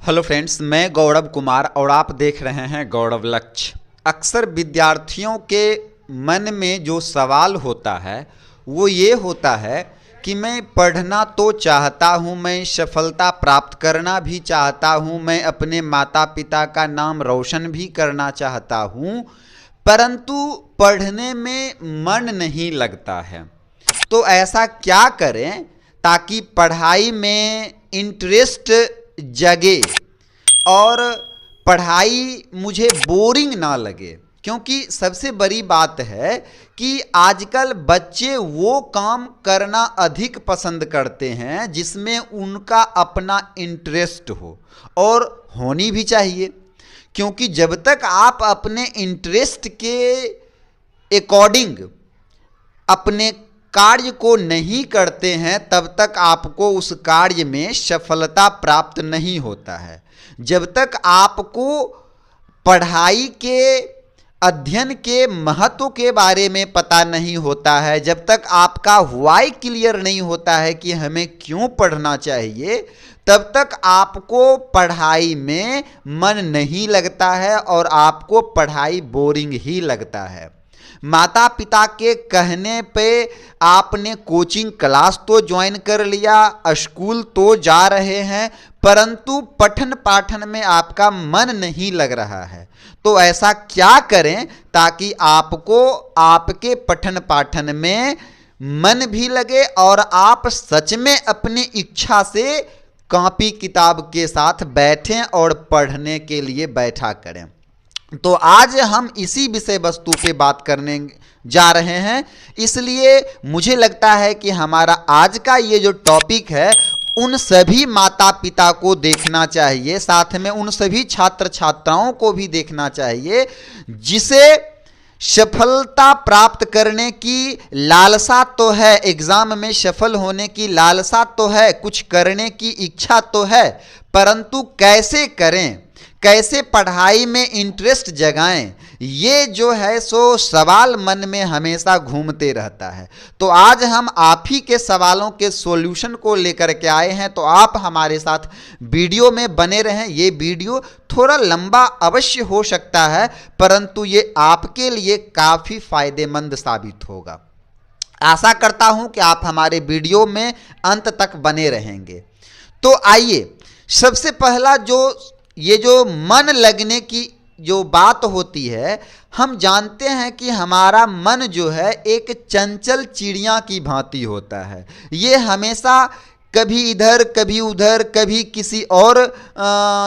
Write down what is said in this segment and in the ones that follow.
Hello friends, मैं गौरव कुमार और आप देख रहे हैं गौरव लक्ष्य। अक्सर विद्यार्थियों के मन में जो सवाल होता है वो ये होता है कि मैं पढ़ना तो चाहता हूँ, मैं सफलता प्राप्त करना भी चाहता हूँ, मैं अपने माता पिता का नाम रोशन भी करना चाहता हूँ, परंतु पढ़ने में मन नहीं लगता है। तो ऐसा क्या करें ताकि पढ़ाई में इंटरेस्ट जगे और पढ़ाई मुझे बोरिंग ना लगे। क्योंकि सबसे बड़ी बात है कि आजकल बच्चे वो काम करना अधिक पसंद करते हैं जिसमें उनका अपना इंटरेस्ट हो, और होनी भी चाहिए। क्योंकि जब तक आप अपने इंटरेस्ट के अकॉर्डिंग अपने कार्य को नहीं करते हैं तब तक आपको उस कार्य में सफलता प्राप्त नहीं होता है। जब तक आपको पढ़ाई के अध्ययन के महत्व के बारे में पता नहीं होता है, जब तक आपका व्हाई क्लियर नहीं होता है कि हमें क्यों पढ़ना चाहिए, तब तक आपको पढ़ाई में मन नहीं लगता है और आपको पढ़ाई बोरिंग ही लगता है। माता पिता के कहने पे आपने कोचिंग क्लास तो ज्वाइन कर लिया, स्कूल तो जा रहे हैं, परंतु पठन पाठन में आपका मन नहीं लग रहा है। तो ऐसा क्या करें ताकि आपको आपके पठन पाठन में मन भी लगे और आप सच में अपनी इच्छा से कॉपी किताब के साथ बैठें और पढ़ने के लिए बैठा करें। तो आज हम इसी विषय वस्तु पे बात करने जा रहे हैं, इसलिए मुझे लगता है कि हमारा आज का ये जो टॉपिक है उन सभी माता पिता को देखना चाहिए, साथ में उन सभी छात्र छात्राओं को भी देखना चाहिए जिसे सफलता प्राप्त करने की लालसा तो है, एग्जाम में सफल होने की लालसा तो है, कुछ करने की इच्छा तो है, परंतु कैसे करें, कैसे पढ़ाई में इंटरेस्ट जगाएं, ये जो है सो सवाल मन में हमेशा घूमते रहता है। तो आज हम आप ही के सवालों के सॉल्यूशन को लेकर के आए हैं, तो आप हमारे साथ वीडियो में बने रहें। ये वीडियो थोड़ा लंबा अवश्य हो सकता है, परंतु ये आपके लिए काफ़ी फायदेमंद साबित होगा। आशा करता हूं कि आप हमारे वीडियो में अंत तक बने रहेंगे। तो आइए, सबसे पहला ये जो मन लगने की जो बात होती है, हम जानते हैं कि हमारा मन जो है एक चंचल चिड़िया की भांति होता है। ये हमेशा कभी इधर कभी उधर, कभी किसी और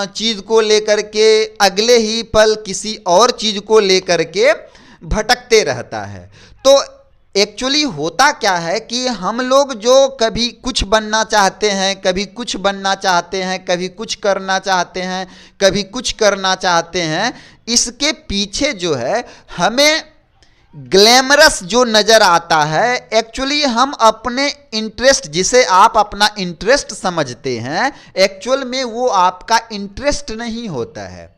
चीज़ को लेकर के, अगले ही पल किसी और चीज़ को लेकर के भटकते रहता है। तो एक्चुअली होता क्या है कि हम लोग जो कभी कुछ बनना चाहते हैं, कभी कुछ बनना चाहते हैं, कभी कुछ करना चाहते हैं, कभी कुछ करना चाहते हैं, इसके पीछे जो है हमें ग्लैमरस जो नज़र आता है, एक्चुअली हम अपने इंटरेस्ट, जिसे आप अपना इंटरेस्ट समझते हैं, एक्चुअल में वो आपका इंटरेस्ट नहीं होता है।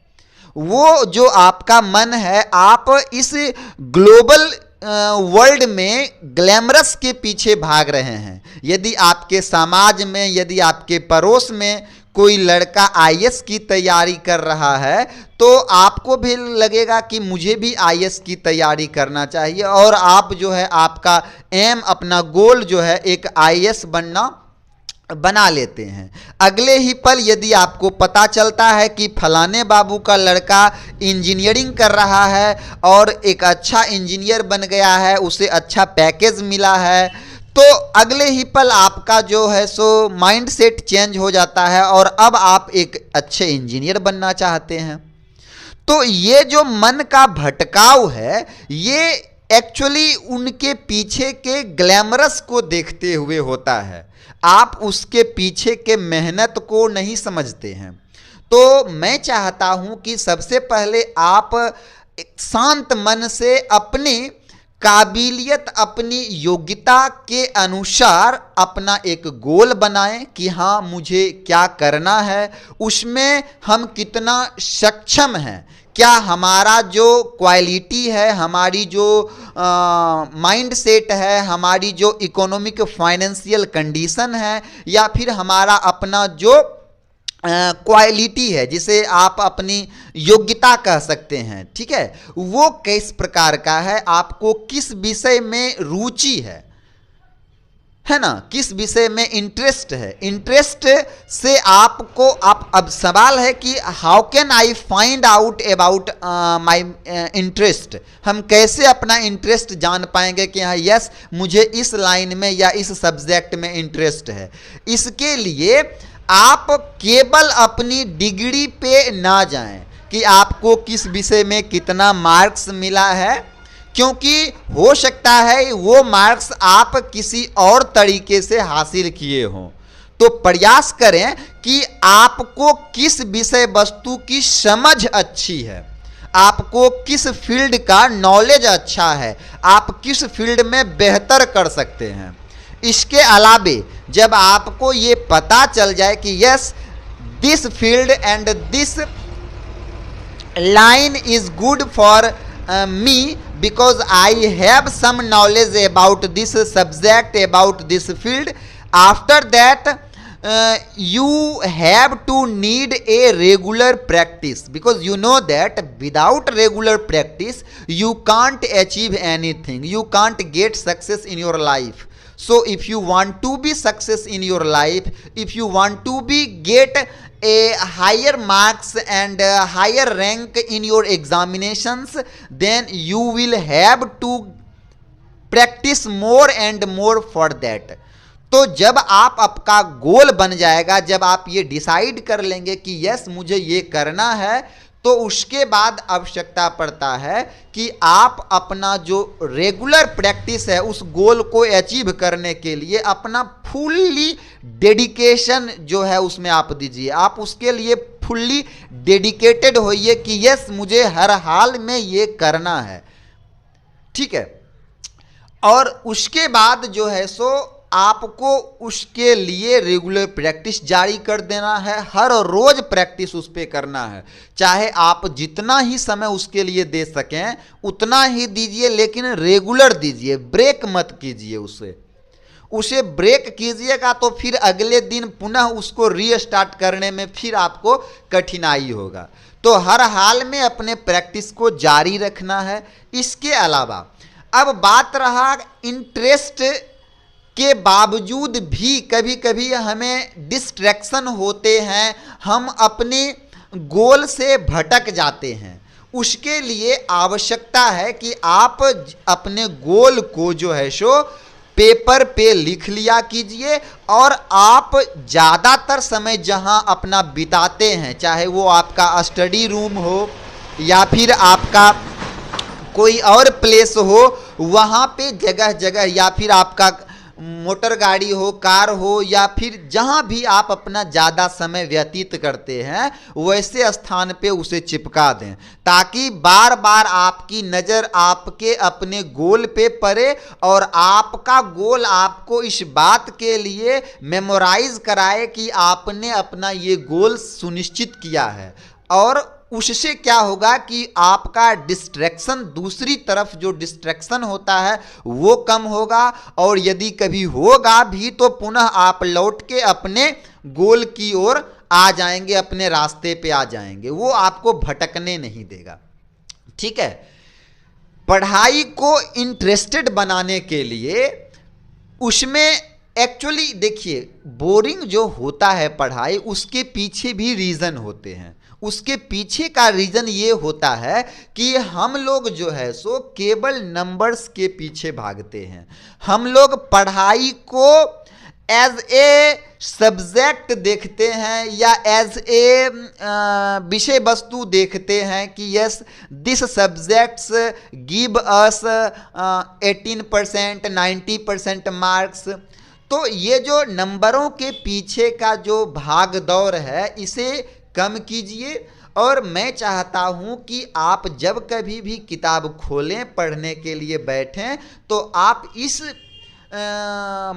वो जो आपका मन है, आप इस ग्लोबल वर्ल्ड में ग्लैमरस के पीछे भाग रहे हैं। यदि आपके समाज में, यदि आपके पड़ोस में कोई लड़का आईएएस की तैयारी कर रहा है, तो आपको भी लगेगा कि मुझे भी आईएएस की तैयारी करना चाहिए, और आप जो है आपका एम, अपना गोल जो है एक आईएएस बना लेते हैं। अगले ही पल यदि आपको पता चलता है कि फलाने बाबू का लड़का इंजीनियरिंग कर रहा है और एक अच्छा इंजीनियर बन गया है, उसे अच्छा पैकेज मिला है, तो अगले ही पल आपका जो है सो माइंड सेट चेंज हो जाता है और अब आप एक अच्छे इंजीनियर बनना चाहते हैं। तो ये जो मन का भटकाव है, ये एक्चुअली उनके पीछे के ग्लैमरस को देखते हुए होता है। आप उसके पीछे के मेहनत को नहीं समझते हैं। तो मैं चाहता हूं कि सबसे पहले आप एक शांत मन से अपनी काबिलियत, अपनी योग्यता के अनुसार अपना एक गोल बनाएं कि हाँ, मुझे क्या करना है, उसमें हम कितना सक्षम हैं, क्या हमारा जो क्वालिटी है, हमारी जो माइंड सेट है, हमारी जो इकोनॉमिक फाइनेंशियल कंडीशन है, या फिर हमारा अपना जो क्वालिटी है, जिसे आप अपनी योग्यता कह सकते हैं, ठीक है, वो किस प्रकार का है, आपको किस विषय में रुचि है ना, किस विषय में इंटरेस्ट है। इंटरेस्ट से आपको अब सवाल है कि how can I find out about my interest, हम कैसे अपना इंटरेस्ट जान पाएंगे कि हाँ यस मुझे इस लाइन में या इस सब्जेक्ट में इंटरेस्ट है। इसके लिए आप केवल अपनी डिग्री पे ना जाएं कि आपको किस विषय में कितना मार्क्स मिला है, क्योंकि हो सकता है वो मार्क्स आप किसी और तरीके से हासिल किए हों। तो प्रयास करें कि आपको किस विषय वस्तु की समझ अच्छी है, आपको किस फील्ड का नॉलेज अच्छा है, आप किस फील्ड में बेहतर कर सकते हैं। इसके अलावे जब आपको ये पता चल जाए कि yes this field and this line is good for me because I have some knowledge about this subject, about this field, after that you have to need a regular practice, because you know that without regular practice you can't achieve anything, you can't get success in your life. So if you want to be success in your life, if you want to be get a higher marks and higher rank in your examinations, then you will have to practice more and more for that. तो जब आप आपका गोल बन जाएगा, जब आप ये decide कर लेंगे कि यस मुझे ये करना है, तो उसके बाद आवश्यकता पड़ता है कि आप अपना जो रेगुलर प्रैक्टिस है उस गोल को अचीव करने के लिए अपना फुल्ली डेडिकेशन जो है उसमें आप दीजिए। आप उसके लिए फुल्ली डेडिकेटेड होइए कि यस मुझे हर हाल में ये करना है, ठीक है। और उसके बाद जो है सो आपको उसके लिए रेगुलर प्रैक्टिस जारी कर देना है, हर रोज प्रैक्टिस उस पर करना है। चाहे आप जितना ही समय उसके लिए दे सकें उतना ही दीजिए, लेकिन रेगुलर दीजिए, ब्रेक मत कीजिए उसे ब्रेक कीजिएगा तो फिर अगले दिन पुनः उसको रीस्टार्ट करने में फिर आपको कठिनाई होगा। तो हर हाल में अपने प्रैक्टिस को जारी रखना है। इसके अलावा अब बात रहा इंटरेस्ट के बावजूद भी कभी कभी हमें डिस्ट्रैक्शन होते हैं, हम अपने गोल से भटक जाते हैं। उसके लिए आवश्यकता है कि आप अपने गोल को जो है सो पेपर पे लिख लिया कीजिए, और आप ज़्यादातर समय जहां अपना बिताते हैं, चाहे वो आपका स्टडी रूम हो या फिर आपका कोई और प्लेस हो, वहाँ पे जगह जगह या फिर आपका मोटर गाड़ी हो, कार हो, या फिर जहाँ भी आप अपना ज़्यादा समय व्यतीत करते हैं वैसे स्थान पे उसे चिपका दें, ताकि बार बार आपकी नज़र आपके अपने गोल पे पड़े और आपका गोल आपको इस बात के लिए मेमोराइज कराए कि आपने अपना ये गोल सुनिश्चित किया है। और उससे क्या होगा कि आपका डिस्ट्रैक्शन, दूसरी तरफ जो डिस्ट्रैक्शन होता है वो कम होगा, और यदि कभी होगा भी तो पुनः आप लौट के अपने गोल की ओर आ जाएंगे, अपने रास्ते पे आ जाएंगे, वो आपको भटकने नहीं देगा, ठीक है। पढ़ाई को इंटरेस्टेड बनाने के लिए उसमें एक्चुअली देखिए बोरिंग जो होता है पढ़ाई, उसके पीछे भी रीज़न होते हैं। उसके पीछे का रीज़न ये होता है कि हम लोग जो है सो केवल नंबर्स के पीछे भागते हैं। हम लोग पढ़ाई को एज ए सब्जेक्ट देखते हैं या एज ए विषय वस्तु देखते हैं कि yes this subjects give us 18%, 90% marks. तो ये जो नंबरों के पीछे का जो भाग दौड़ है इसे कम कीजिए। और मैं चाहता हूँ कि आप जब कभी भी किताब खोलें, पढ़ने के लिए बैठें, तो आप इस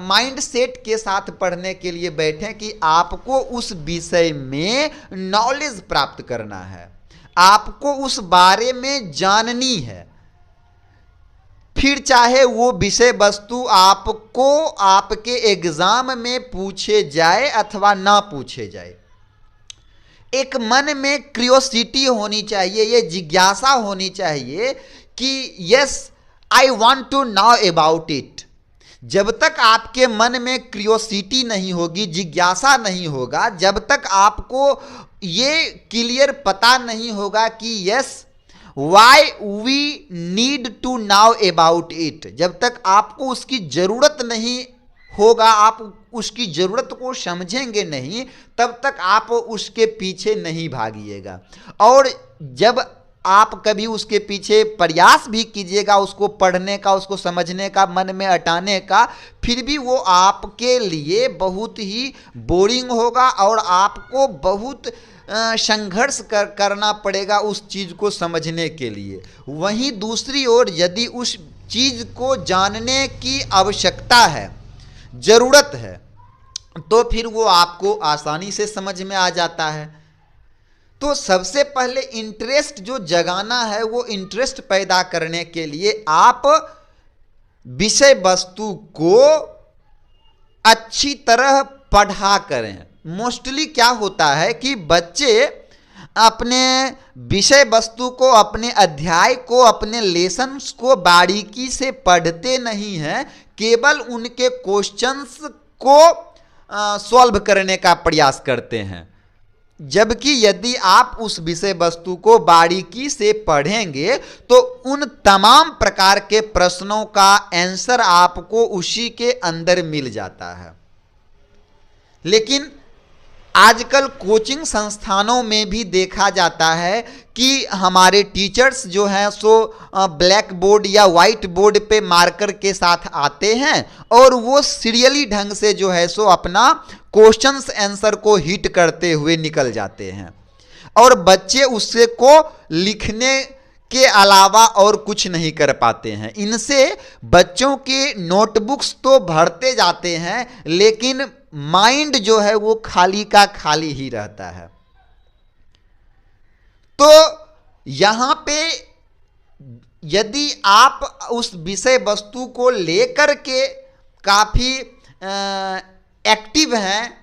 माइंड सेट के साथ पढ़ने के लिए बैठें कि आपको उस विषय में नॉलेज प्राप्त करना है, आपको उस बारे में जाननी है। फिर चाहे वो विषय वस्तु आपको आपके एग्जाम में पूछे जाए अथवा ना पूछे जाए, एक मन में क्रियोसिटी होनी चाहिए, ये जिज्ञासा होनी चाहिए कि yes I want to know about it. जब तक आपके मन में क्रियोसिटी नहीं होगी, जिज्ञासा नहीं होगा, जब तक आपको ये क्लियर पता नहीं होगा कि yes why we need to now about it, जब तक आपको उसकी जरूरत नहीं होगा, आप उसकी जरूरत को समझेंगे नहीं, तब तक आप उसके पीछे नहीं भागिएगा। और जब आप कभी उसके पीछे प्रयास भी कीजिएगा उसको पढ़ने का, उसको समझने का, मन में अटाने का, फिर भी वो आपके लिए बहुत ही बोरिंग होगा और आपको बहुत संघर्ष करना पड़ेगा उस चीज़ को समझने के लिए। वहीं दूसरी ओर यदि उस चीज़ को जानने की आवश्यकता है, ज़रूरत है, तो फिर वो आपको आसानी से समझ में आ जाता है। तो सबसे पहले इंटरेस्ट जो जगाना है, वो इंटरेस्ट पैदा करने के लिए आप विषय वस्तु को अच्छी तरह पढ़ा करें। मोस्टली क्या होता है कि बच्चे अपने विषय वस्तु को, अपने अध्याय को, अपने लेसन्स को बारीकी से पढ़ते नहीं हैं, केवल उनके क्वेश्चंस को सॉल्व करने का प्रयास करते हैं। जबकि यदि आप उस विषय वस्तु को बारीकी से पढ़ेंगे तो उन तमाम प्रकार के प्रश्नों का आंसर आपको उसी के अंदर मिल जाता है। लेकिन आजकल कोचिंग संस्थानों में भी देखा जाता है कि हमारे टीचर्स जो हैं सो ब्लैक बोर्ड या वाइट बोर्ड पे मार्कर के साथ आते हैं और वो सीरियली ढंग से जो है सो अपना क्वेश्चंस आंसर को हिट करते हुए निकल जाते हैं और बच्चे उससे को लिखने के अलावा और कुछ नहीं कर पाते हैं। इनसे बच्चों के नोटबुक्स तो भरते जाते हैं लेकिन माइंड जो है वो खाली का खाली ही रहता है। तो यहां पे यदि आप उस विषय वस्तु को लेकर के काफी एक्टिव हैं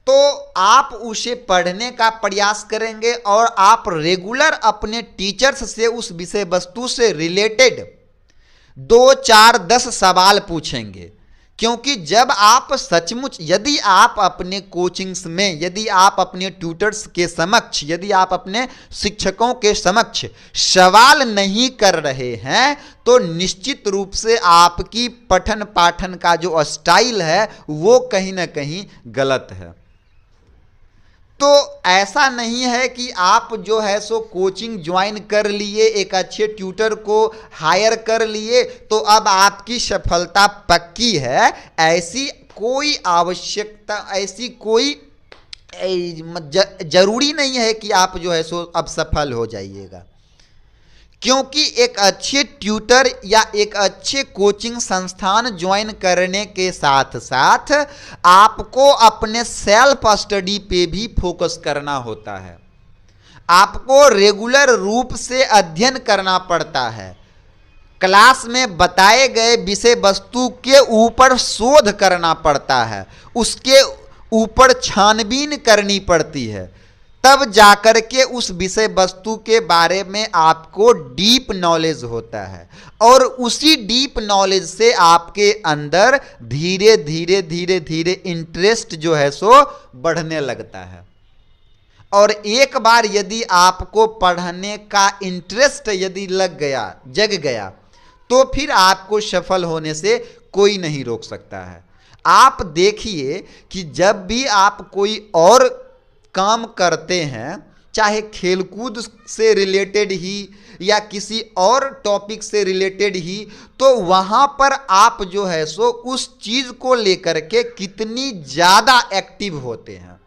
तो आप उसे पढ़ने का प्रयास करेंगे और आप रेगुलर अपने टीचर्स से उस विषय वस्तु से रिलेटेड 2, 4, 10 सवाल पूछेंगे। क्योंकि जब आप सचमुच, यदि आप अपने कोचिंग्स में, यदि आप अपने ट्यूटर्स के समक्ष, यदि आप अपने शिक्षकों के समक्ष सवाल नहीं कर रहे हैं तो निश्चित रूप से आपकी पठन पाठन का जो स्टाइल है वो कहीं ना कहीं गलत है। तो ऐसा नहीं है कि आप जो है सो कोचिंग ज्वाइन कर लिए, एक अच्छे ट्यूटर को हायर कर लिए तो अब आपकी सफलता पक्की है, ऐसी कोई आवश्यकता, ऐसी कोई जरूरी नहीं है कि आप जो है सो अब सफल हो जाइएगा। क्योंकि एक अच्छे ट्यूटर या एक अच्छे कोचिंग संस्थान ज्वाइन करने के साथ साथ आपको अपने सेल्फ स्टडी पे भी फोकस करना होता है। आपको रेगुलर रूप से अध्ययन करना पड़ता है। क्लास में बताए गए विषय वस्तु के ऊपर शोध करना पड़ता है, उसके ऊपर छानबीन करनी पड़ती है, तब जाकर के उस विषय वस्तु के बारे में आपको डीप नॉलेज होता है और उसी डीप नॉलेज से आपके अंदर धीरे धीरे धीरे धीरे इंटरेस्ट जो है सो बढ़ने लगता है। और एक बार यदि आपको पढ़ने का इंटरेस्ट यदि लग गया, जग गया, तो फिर आपको सफल होने से कोई नहीं रोक सकता है। आप देखिए कि जब भी आप कोई और काम करते हैं, चाहे खेलकूद से रिलेटेड ही या किसी और टॉपिक से रिलेटेड ही, तो वहां पर आप जो है सो उस चीज को लेकर के कितनी ज्यादा एक्टिव होते हैं।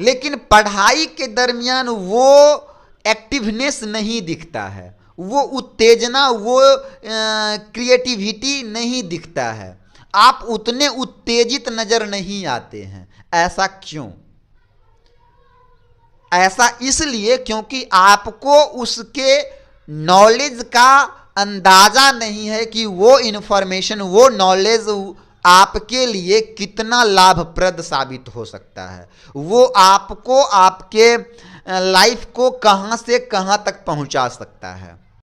लेकिन पढ़ाई के दरमियान वो एक्टिवनेस नहीं दिखता है, वो उत्तेजना, वो क्रिएटिविटी नहीं दिखता है, आप उतने उत्तेजित नजर नहीं आते हैं। ऐसा क्यों? ऐसा इसलिए क्योंकि आपको उसके नॉलेज का अंदाजा नहीं है कि वो इंफॉर्मेशन, वो नॉलेज आपके लिए कितना लाभप्रद साबित हो सकता है, वो आपको आपके लाइफ को कहां से कहां तक पहुंचा सकता है।